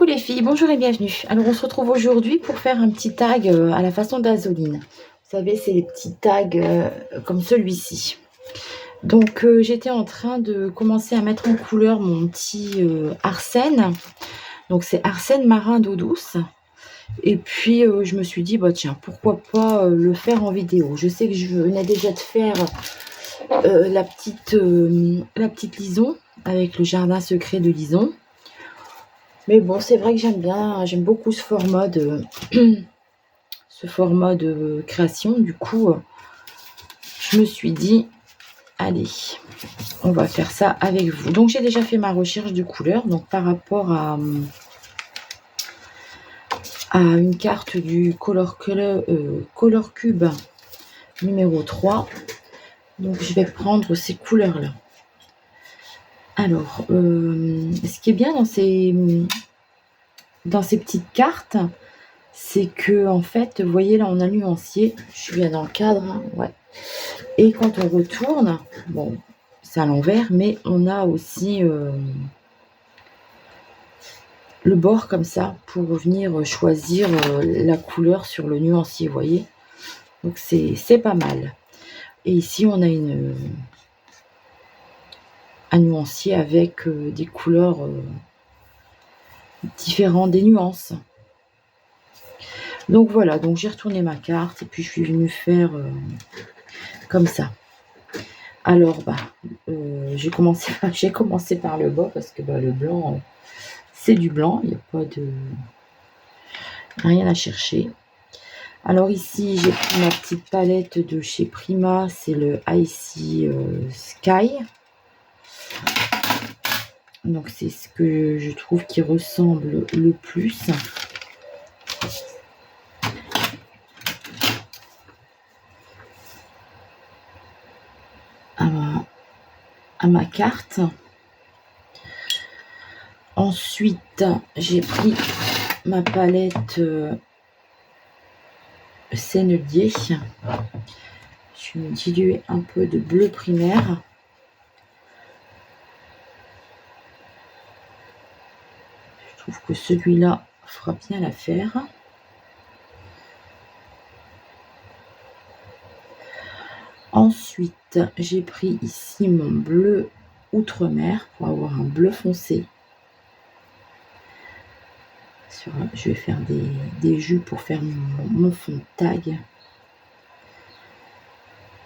Coucou les filles, bonjour et bienvenue. Alors on se retrouve aujourd'hui pour faire un petit tag à la façon d'Azoline. Vous savez, c'est les petits tags comme celui-ci. Donc j'étais en train de commencer à mettre en couleur mon petit arsène. Donc c'est arsène marin d'eau douce. Et puis je me suis dit, bah tiens, pourquoi pas le faire en vidéo. Je sais que je venais déjà de faire la petite Lison avec le jardin secret de Lison. Mais bon, c'est vrai que j'aime beaucoup ce format de création. Du coup, je me suis dit, allez, on va faire ça avec vous. Donc, j'ai déjà fait ma recherche de couleurs. Donc, par rapport à une carte du Color Cube numéro 3. Donc, je vais prendre ces couleurs-là. Alors, ce qui est bien dans ces petites cartes, c'est que en fait, vous voyez là, on a le nuancier. Je suis bien dans le cadre, hein, ouais. Et quand on retourne, bon, c'est à l'envers, mais on a aussi le bord comme ça pour venir choisir la couleur sur le nuancier, vous voyez. Donc c'est pas mal. Et ici, on a un nuancier avec des couleurs différentes, des nuances. Donc voilà, donc j'ai retourné ma carte et puis je suis venue faire comme ça. Alors, j'ai commencé par le bas parce que le blanc, c'est du blanc. Il n'y a pas de rien à chercher. Alors ici, j'ai pris ma petite palette de chez Prima. C'est le Icy Sky. Donc, c'est ce que je trouve qui ressemble le plus. À ma carte. Ensuite, j'ai pris ma palette Sennelier. Je vais diluer un peu de bleu primaire. Je trouve que celui-là fera bien l'affaire. Ensuite, j'ai pris ici mon bleu outre-mer pour avoir un bleu foncé. Je vais faire des jus pour faire mon fond de tag.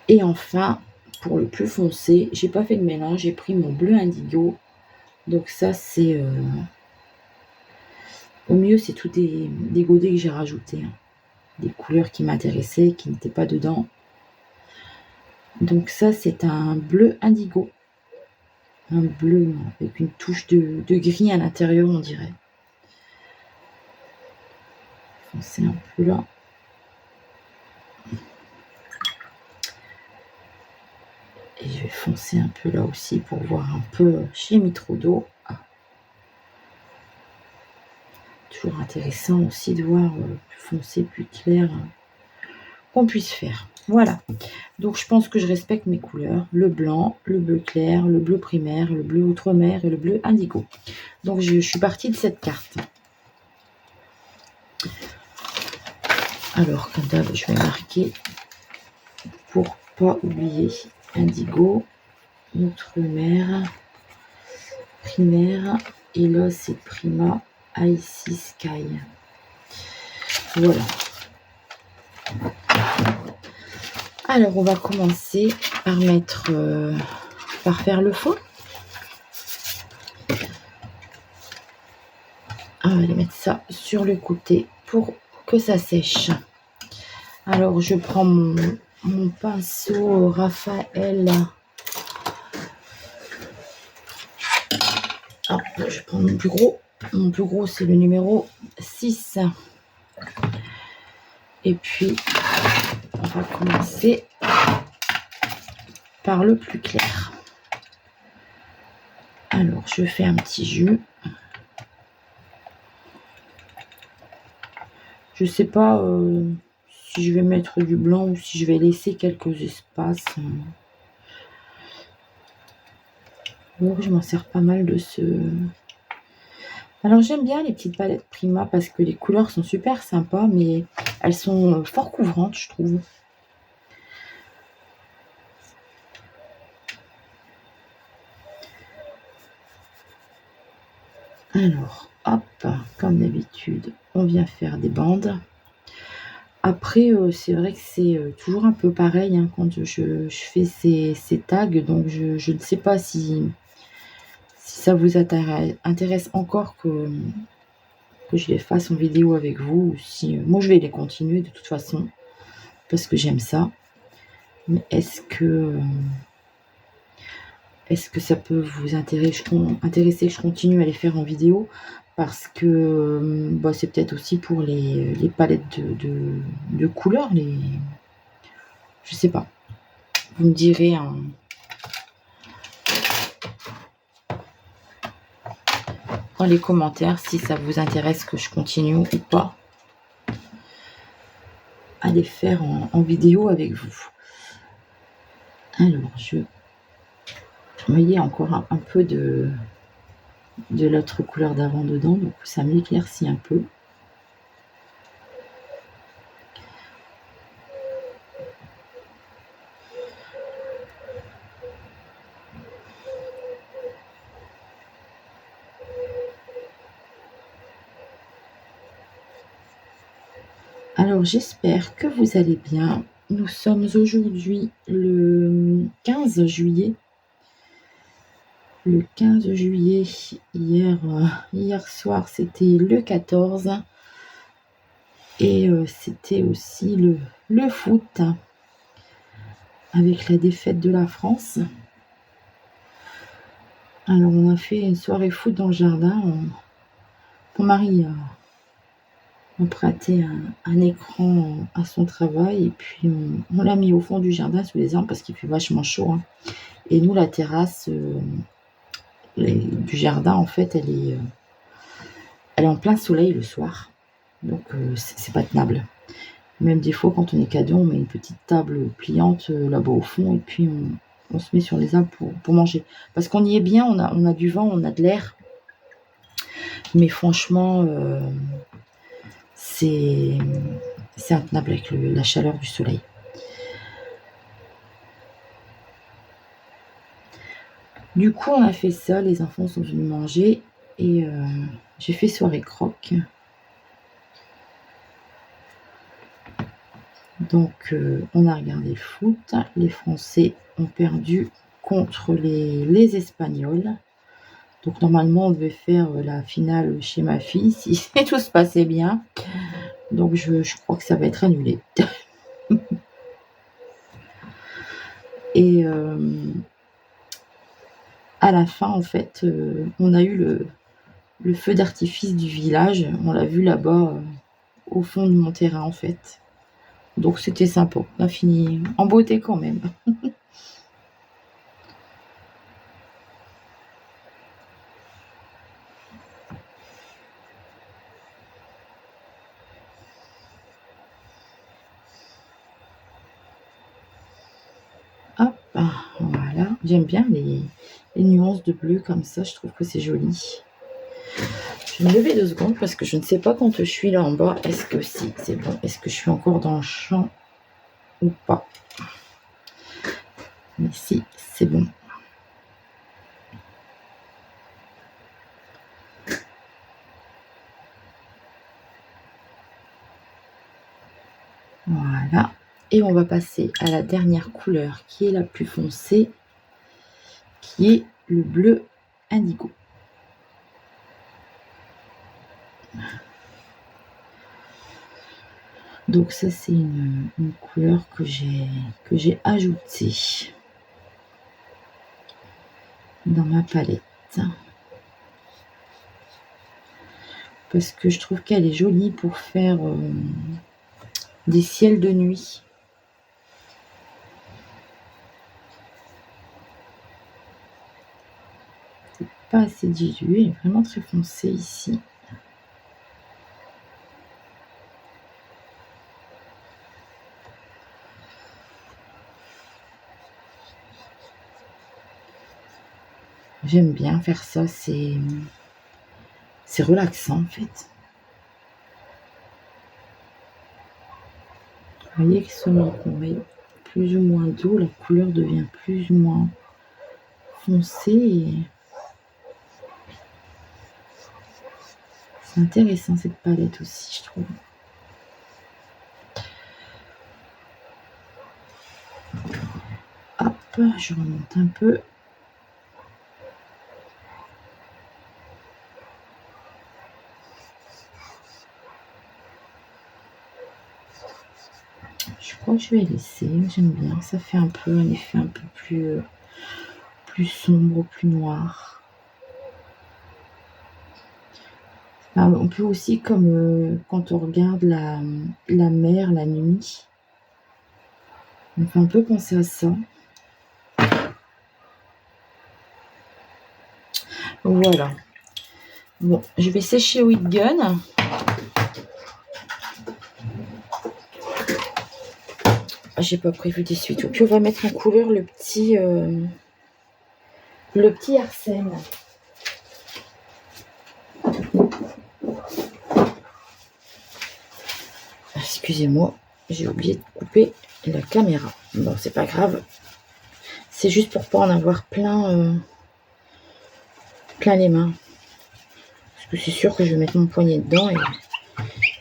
Et enfin, pour le plus foncé, j'ai pas fait de mélange, j'ai pris mon bleu indigo. Donc ça, c'est au mieux, c'est tout des godets que j'ai rajoutés, hein. Des couleurs qui m'intéressaient, qui n'étaient pas dedans. Donc ça, c'est un bleu indigo. Un bleu avec une touche de gris à l'intérieur, on dirait. Foncer un peu là. Et je vais foncer un peu là aussi pour voir un peu. J'ai mis trop d'eau. Toujours intéressant aussi de voir plus foncé, plus clair qu'on puisse faire. Voilà. Donc je pense que je respecte mes couleurs. Le blanc, le bleu clair, le bleu primaire, le bleu outre-mer et le bleu indigo. Donc je suis partie de cette carte. Alors comme d'hab, je vais marquer pour pas oublier indigo, outre-mer, primaire, et là c'est Prima Icy Sky. Voilà. Alors on va commencer par par faire le fond. On va aller mettre ça sur le côté pour que ça sèche. Alors je prends mon pinceau Raphaël. Ah, je prends mon plus gros. Mon plus gros, c'est le numéro 6. Et puis, on va commencer par le plus clair. Alors, je fais un petit jus. Je ne sais pas si je vais mettre du blanc ou si je vais laisser quelques espaces. Donc, je m'en sers pas mal de Alors j'aime bien les petites palettes Prima parce que les couleurs sont super sympas, mais elles sont fort couvrantes, je trouve. Alors, hop, comme d'habitude, on vient faire des bandes. Après, c'est vrai que c'est toujours un peu pareil hein, quand je fais ces tags, donc je ne sais pas si ça vous intéresse encore que je les fasse en vidéo avec vous, ou si moi je vais les continuer de toute façon, parce que j'aime ça. Mais est-ce que ça peut vous intéresser que je continue à les faire en vidéo? Parce que bah, c'est peut-être aussi pour les palettes de couleurs, je sais pas. Vous me direz dans les commentaires si ça vous intéresse que je continue ou pas à les faire en vidéo avec vous. Alors, vous voyez encore un peu de l'autre couleur d'avant dedans, donc ça m'éclaircit un peu. Alors j'espère que vous allez bien. Nous sommes aujourd'hui le 15 juillet. Le 15 juillet, hier soir, c'était le 14. Et c'était aussi le foot avec la défaite de la France. Alors on a fait une soirée foot dans le jardin. Mon mari a prêté un écran à son travail et puis on l'a mis au fond du jardin sous les arbres parce qu'il fait vachement chaud. Hein. Et nous, la terrasse du jardin, en fait, elle est en plein soleil le soir. Donc c'est pas tenable. Même des fois, quand on est cadeau, on met une petite table pliante là-bas au fond et puis on se met sur les arbres pour manger. Parce qu'on y est bien, on a du vent, on a de l'air. Mais franchement, c'est intenable avec la chaleur du soleil. Du coup, on a fait ça, les enfants sont venus manger et j'ai fait soirée croque. Donc, on a regardé le foot. Les Français ont perdu contre les Espagnols. Donc, normalement, on devait faire la finale chez ma fille si tout se passait bien. Donc, je crois que ça va être annulé. Et à la fin, en fait, on a eu le feu d'artifice du village. On l'a vu là-bas, au fond de mon terrain, en fait. Donc, c'était sympa. On a fini en beauté quand même. Hop, voilà. J'aime bien les nuances de bleu comme ça. Je trouve que c'est joli. Je vais me lever 2 secondes parce que je ne sais pas quand je suis là en bas. Est-ce que si, c'est bon. Est-ce que je suis encore dans le champ ou pas? Mais si, c'est bon. Voilà. Et on va passer à la dernière couleur qui est la plus foncée, qui est le bleu indigo. Donc ça, c'est une couleur que j'ai ajoutée dans ma palette. Parce que je trouve qu'elle est jolie pour faire des ciels de nuit. C'est pas assez dilué, elle est vraiment très foncée ici. J'aime bien faire ça, c'est C'est relaxant en fait. Vous voyez que selon qu'on met plus ou moins d'eau, la couleur devient plus ou moins foncée. Et c'est intéressant cette palette aussi, je trouve. Hop, je remonte un peu. Je crois que je vais laisser, j'aime bien. Ça fait un peu un effet un peu plus sombre, plus noir. On peut aussi, comme quand on regarde la mer la nuit, on peut un peu penser à ça. Voilà. Bon, je vais sécher au heat gun. J'ai pas prévu d'essuie-tout. Puis on va mettre en couleur le petit arsène. Excusez-moi, j'ai oublié de couper la caméra. Bon, c'est pas grave. C'est juste pour pas en avoir plein les mains. Parce que c'est sûr que je vais mettre mon poignet dedans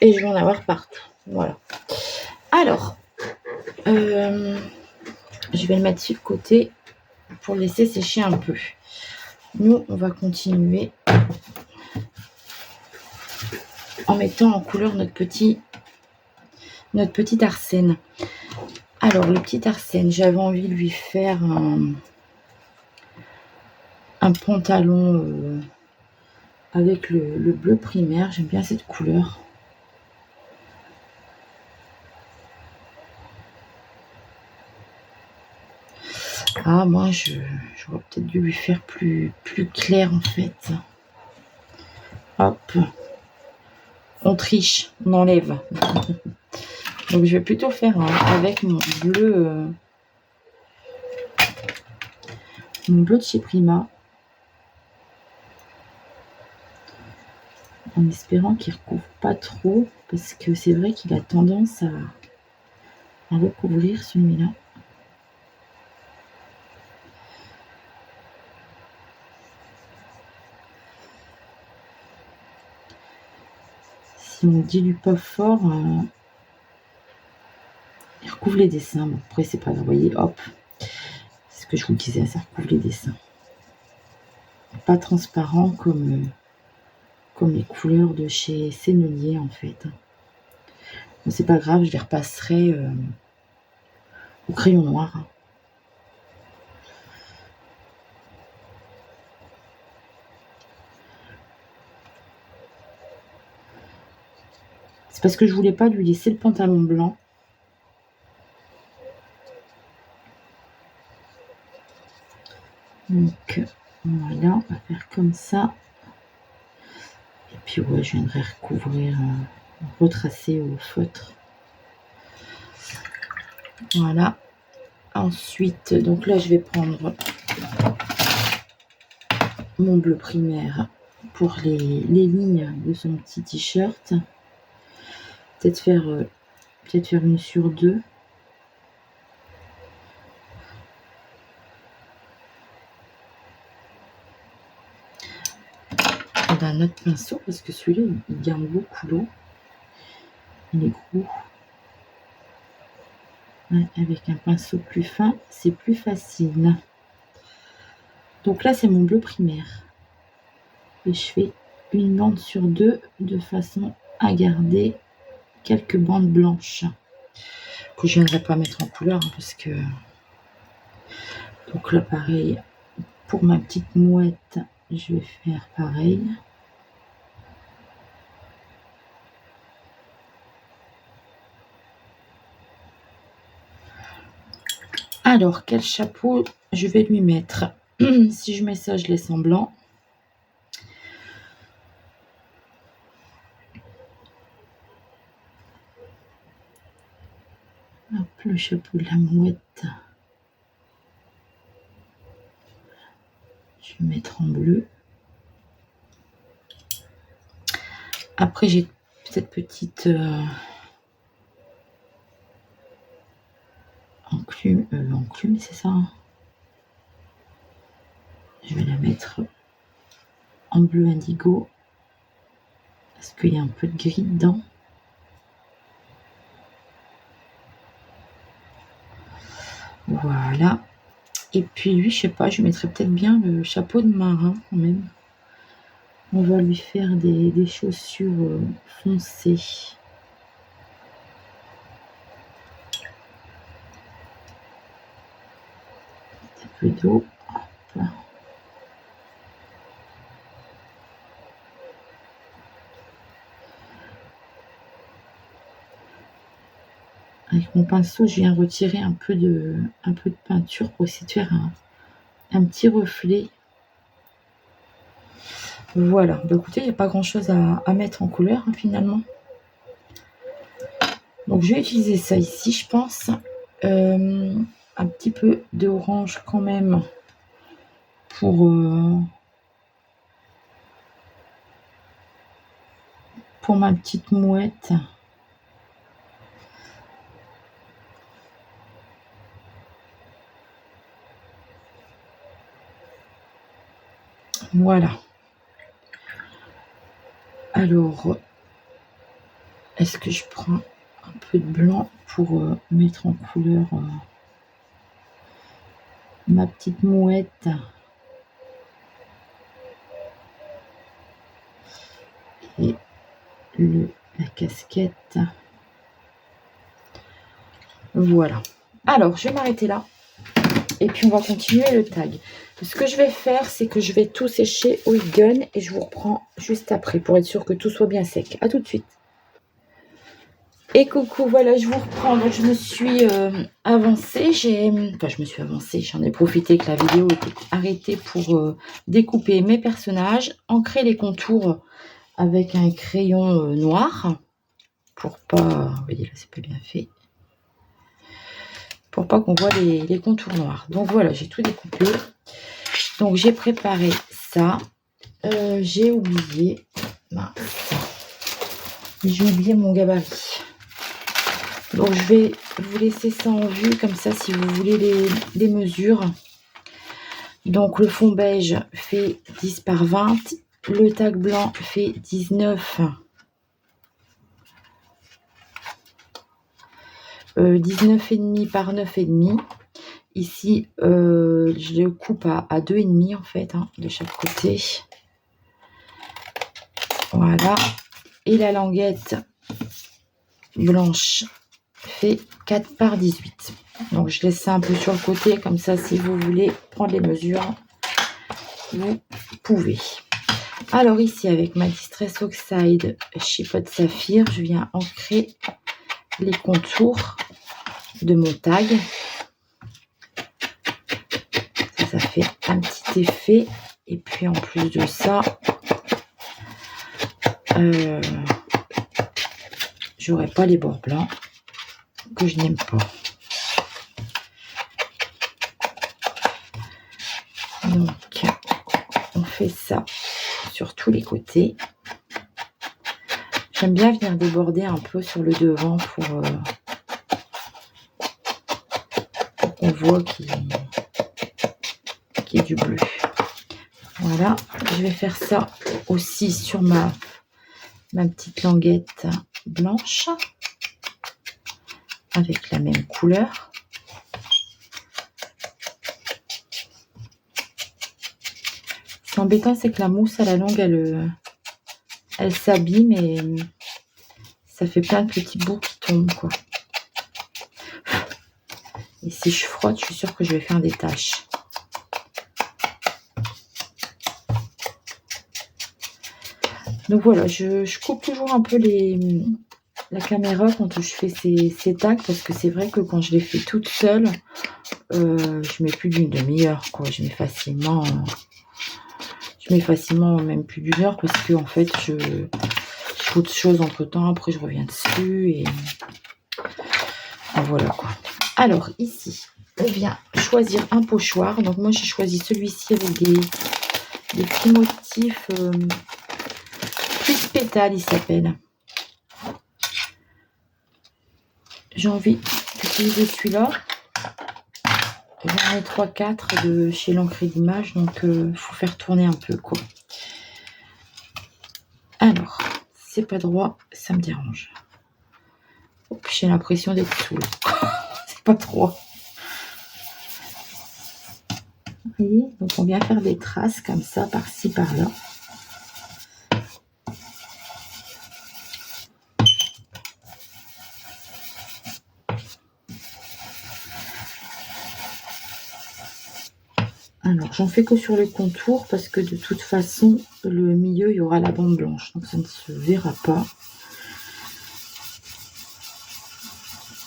et je vais en avoir partout. Voilà. Alors, je vais le mettre sur le côté pour laisser sécher un peu. Nous, on va continuer en mettant en couleur notre petit arsène. Alors, le petit arsène, j'avais envie de lui faire un pantalon avec le bleu primaire. J'aime bien cette couleur. Ah, moi, j'aurais peut-être dû lui faire plus clair, en fait. Hop. On triche, on enlève. Donc, je vais plutôt faire avec mon bleu de chez Prima. En espérant qu'il ne recouvre pas trop. Parce que c'est vrai qu'il a tendance à recouvrir celui-là. Si on ne dilue pas fort, il recouvre les dessins. Bon, après, c'est pas grave, vous voyez, hop. C'est ce que je vous disais, ça recouvre les dessins. Pas transparent comme les couleurs de chez Sennelier, en fait. Bon, c'est pas grave, je les repasserai au crayon noir. C'est parce que je voulais pas lui laisser le pantalon blanc. Donc voilà, on va faire comme ça. Et puis ouais, je viendrai recouvrir, retracer au feutre. Voilà. Ensuite, donc là, je vais prendre mon bleu primaire pour les lignes de son petit t-shirt. Peut-être faire une sur deux. On a un autre pinceau parce que celui-là, il garde beaucoup l'eau. Il est gros. Ouais, avec un pinceau plus fin, c'est plus facile. Donc là, c'est mon bleu primaire. Et je fais une bande sur deux de façon à garder quelques bandes blanches que je ne viendrai pas mettre en couleur parce que... Donc là, pareil, pour ma petite mouette, je vais faire pareil. Alors, quel chapeau je vais lui mettre? Si je mets ça, je laisse en blanc. Hop, le chapeau de la mouette. Je vais mettre en bleu. Après, j'ai cette petite enclume, c'est ça, hein. Je vais la mettre en bleu indigo parce qu'il y a un peu de gris dedans. Voilà. Et puis lui, je sais pas, je lui mettrais peut-être bien le chapeau de marin quand même. On va lui faire des chaussures foncées. Un peu d'eau. Avec mon pinceau, je viens retirer un peu de peinture pour essayer de faire un petit reflet. Voilà. Bah, écoutez, il n'y a pas grand-chose à mettre en couleur, hein, finalement. Donc, je vais utiliser ça ici, je pense. Un petit peu d'orange quand même pour ma petite mouette. Voilà. Alors, est-ce que je prends un peu de blanc pour mettre en couleur ma petite mouette? Et la casquette. Voilà. Alors, je vais m'arrêter là. Et puis, on va continuer le tag. Ce que je vais faire, c'est que je vais tout sécher au heat gun et je vous reprends juste après pour être sûr que tout soit bien sec. À tout de suite. Et coucou, voilà, je vous reprends. Donc, je me suis avancée. J'en ai profité que la vidéo était arrêtée pour découper mes personnages, ancrer les contours avec un crayon noir pour pas, vous voyez là, c'est pas bien fait, pour pas qu'on voit les contours noirs. Donc voilà, j'ai tout découpé. Donc j'ai préparé ça. J'ai oublié, j'ai oublié mon gabarit. Donc je vais vous laisser ça en vue comme ça si vous voulez les mesures. Donc le fond beige fait 10 par 20, le tag blanc fait 19 19,5 par 9,5. Ici, je le coupe à 2,5 en fait, hein, de chaque côté. Voilà. Et la languette blanche fait 4 par 18. Donc, je laisse ça un peu sur le côté, comme ça, si vous voulez prendre les mesures, vous pouvez. Alors ici, avec ma Distress Oxide Chipote Saphir, je viens ancrer les contours de mon tag. Ça fait un petit effet. Et puis en plus de ça, j'aurai pas les bords blancs que je n'aime pas. Donc on fait ça sur tous les côtés. J'aime bien venir déborder un peu sur le devant pour qu'on voit qu'il y ait du bleu. Voilà, je vais faire ça aussi sur ma petite languette blanche avec la même couleur. Ce qui est embêtant, c'est que la mousse à la longue, elle s'abîme et ça fait plein de petits bouts qui tombent, quoi. Et si je frotte, je suis sûre que je vais faire des taches. Donc voilà, je coupe toujours un peu la caméra quand je fais ces tags, parce que c'est vrai que quand je les fais toute seule, je mets plus d'une demi-heure, quoi. Je mets facilement même plus d'une heure, parce que en fait, je fais autre chose entre temps. Après, je reviens dessus et voilà, quoi. Alors ici, on vient choisir un pochoir. Donc moi, j'ai choisi celui-ci avec des petits motifs Plus de pétales, il s'appelle. J'ai envie d'utiliser celui-là. J'en ai 3-4 de chez l'encre d'image, donc il faut faire tourner un peu, quoi. Alors, c'est pas droit, ça me dérange. J'ai l'impression d'être saoule. C'est pas droit. Vous voyez, donc on vient faire des traces comme ça, par-ci, par-là. Alors, j'en fais que sur les contours parce que de toute façon, le milieu, il y aura la bande blanche. Donc, ça ne se verra pas.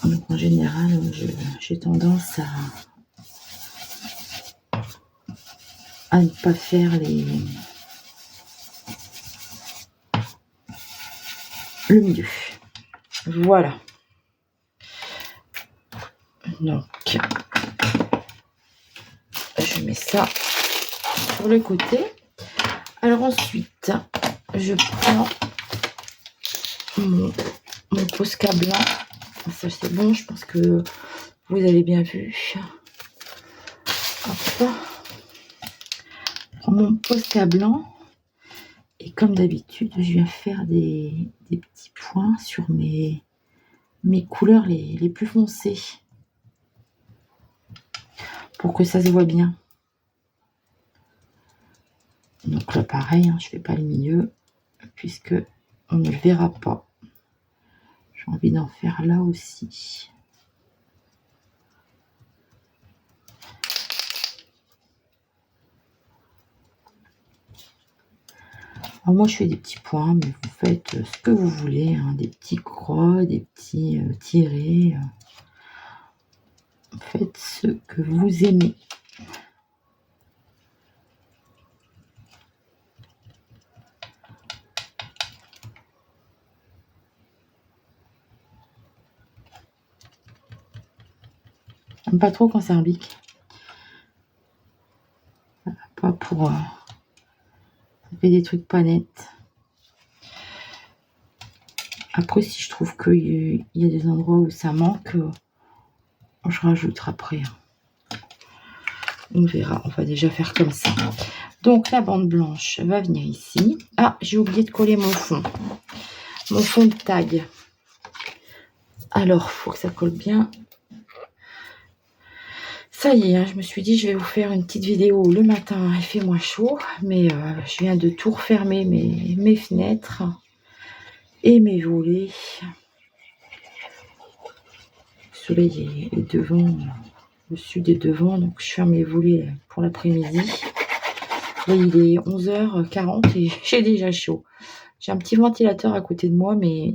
Donc, en général, j'ai tendance à ne pas faire le milieu. Voilà. Donc, je mets ça sur le côté. Alors ensuite, je prends mon Posca blanc. Ça c'est bon, je pense que vous avez bien vu. Hop. Je prends mon Posca blanc. Et comme d'habitude, je viens faire des petits points sur mes couleurs les plus foncées. Pour que ça se voit bien. Donc là pareil, hein, je ne fais pas le milieu puisque on ne le verra pas. J'ai envie d'en faire là aussi. Alors moi je fais des petits points, mais vous faites ce que vous voulez, hein, des petits croix, des petits tirés. Faites ce que vous aimez. J'aime pas trop quand c'est un bic. Pas pour... ça fait des trucs pas nets. Après, si je trouve qu'il y a des endroits où ça manque, je rajouterai après. On verra. On va déjà faire comme ça. Donc, la bande blanche va venir ici. Ah, j'ai oublié de coller mon fond. Mon fond de tag. Alors, il faut que ça colle bien. Ça y est, hein, je me suis dit, je vais vous faire une petite vidéo le matin. Il fait moins chaud, mais je viens de tout refermer mes fenêtres et mes volets. Le soleil est devant, le sud est devant, donc je ferme mes volets pour l'après-midi. Là, il est 11h40 et j'ai déjà chaud. J'ai un petit ventilateur à côté de moi, mais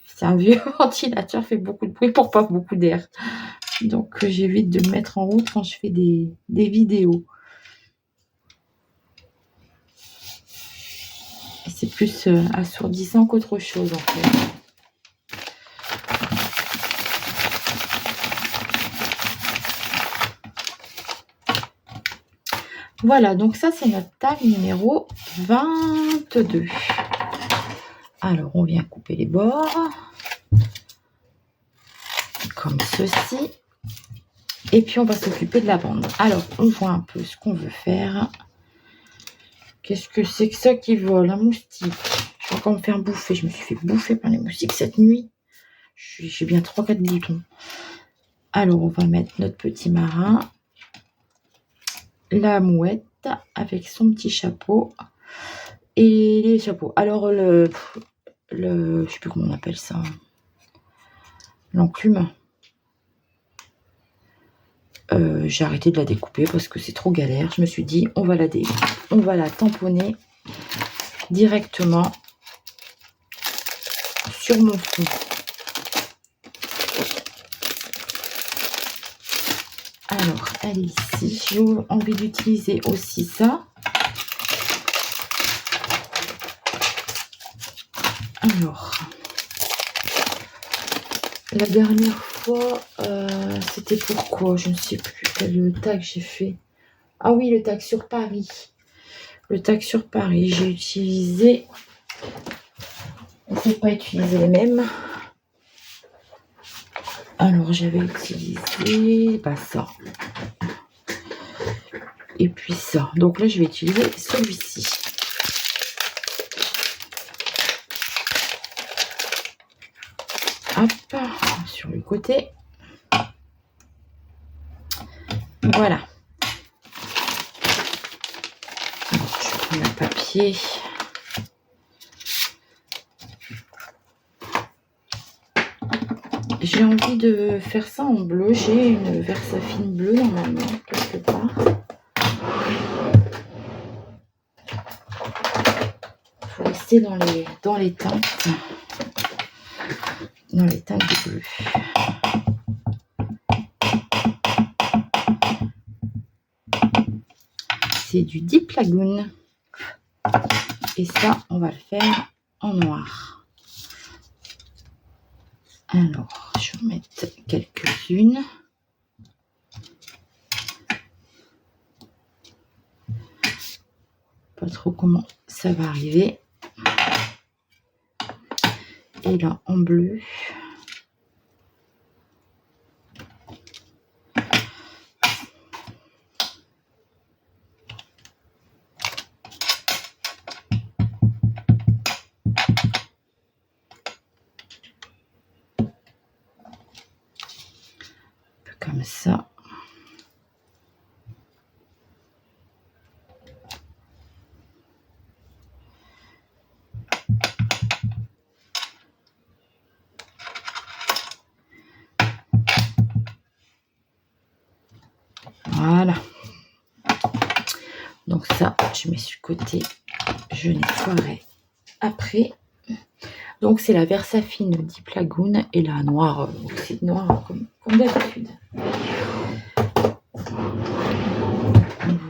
c'est un vieux ventilateur, fait beaucoup de bruit pour pas beaucoup d'air. Donc j'évite de me mettre en route quand je fais des vidéos. Et c'est plus assourdissant qu'autre chose en fait. Voilà, donc ça c'est notre tag numéro 22. Alors on vient couper les bords. Comme ceci. Et puis on va s'occuper de la bande. Alors on voit un peu ce qu'on veut faire. Qu'est-ce que c'est que ça qui vole? Un moustique. Je vais encore me faire bouffer. Je me suis fait bouffer par les moustiques cette nuit. J'ai bien 3-4 boutons. Alors on va mettre notre petit marin. La mouette avec son petit chapeau. Et les chapeaux. Alors je sais plus comment on appelle ça. L'enclume. J'ai arrêté de la découper parce que c'est trop galère. Je me suis dit, on va la tamponner directement sur mon fond. Alors, elle est ici. J'ai envie d'utiliser aussi ça. Alors, la dernière fois, c'était pourquoi? Je ne sais plus quel tag j'ai fait. Ah oui, le tag sur Paris. Le tag sur Paris. J'ai utilisé n'essaie pas utiliser les mêmes. Alors, j'avais utilisé ça. Et puis ça. Donc là, je vais utiliser celui-ci. Hop, sur le côté. Voilà. Alors, je prends le papier. J'ai envie de faire ça en bleu. J'ai une Versafine bleue normalement, quelque part. Il faut rester dans les teintes. Dans les teintes du bleu. C'est du Deep Lagoon. Et ça, on va le faire en noir. Alors, je vais mettre quelques-unes. Pas trop comment ça va arriver. Et là, en bleu. Comme ça. Voilà. Donc ça, je mets sur le côté. Je nettoierai après. Donc c'est la Versafine Deep Lagoon et la noire, oxyde noir comme d'habitude.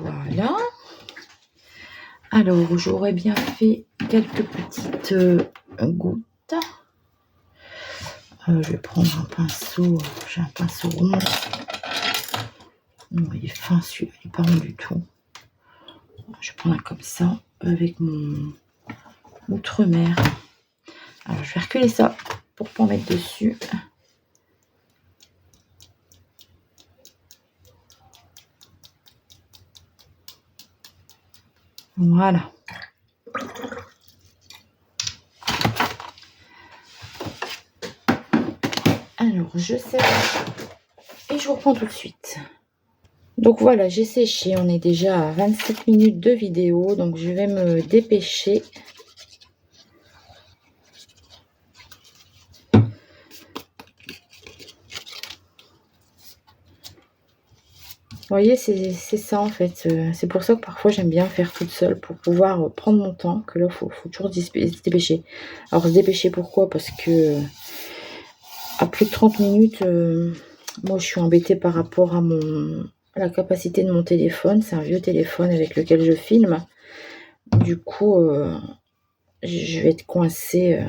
Voilà. Alors j'aurais bien fait quelques petites gouttes. Je vais prendre un pinceau. J'ai un pinceau rond. Non, il est fin celui-là, il n'est pas rond du tout. Je vais prendre un comme ça avec mon outre-mer. Alors je vais reculer ça pour pas en mettre dessus. Voilà. Alors je sèche et je vous reprends tout de suite. Donc voilà, j'ai séché. On est déjà à 27 minutes de vidéo, donc je vais me dépêcher. Vous voyez, c'est ça en fait. C'est pour ça que parfois j'aime bien faire toute seule pour pouvoir prendre mon temps. Que là, il faut toujours se dépêcher. Alors se dépêcher pourquoi? Parce que à plus de 30 minutes, moi je suis embêtée par rapport à la capacité de mon téléphone. C'est un vieux téléphone avec lequel je filme. Du coup, je vais être coincée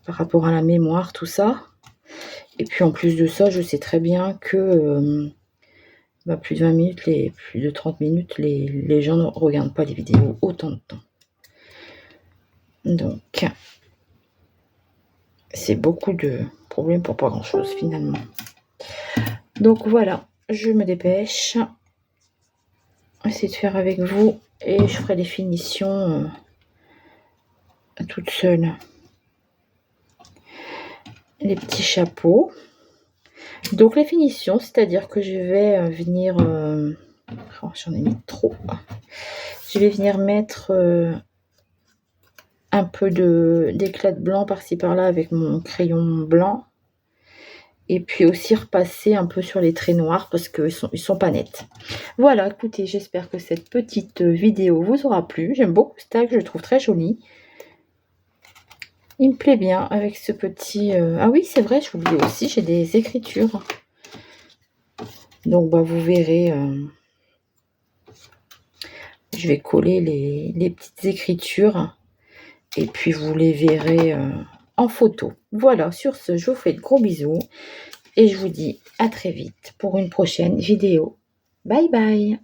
par rapport à la mémoire, tout ça. Et puis en plus de ça, je sais très bien que plus de 20 minutes, plus de 30 minutes, les gens ne regardent pas les vidéos autant de temps. Donc, c'est beaucoup de problèmes pour pas grand chose finalement. Donc voilà, je me dépêche. Essayer de faire avec vous et je ferai des finitions toute seule. Les petits chapeaux. Donc les finitions, c'est-à-dire que je vais venir... oh, j'en ai mis trop. Je vais venir mettre un peu d'éclat de blanc par-ci par-là avec mon crayon blanc. Et puis aussi repasser un peu sur les traits noirs parce qu'ils sont pas nets. Voilà, écoutez, j'espère que cette petite vidéo vous aura plu. J'aime beaucoup ce tag, je le trouve très joli. Il me plaît bien avec ce petit... Ah oui, c'est vrai, je oubliais aussi, j'ai des écritures. Donc, vous verrez... Je vais coller les petites écritures. Et puis, vous les verrez en photo. Voilà, sur ce, je vous fais de gros bisous. Et je vous dis à très vite pour une prochaine vidéo. Bye bye!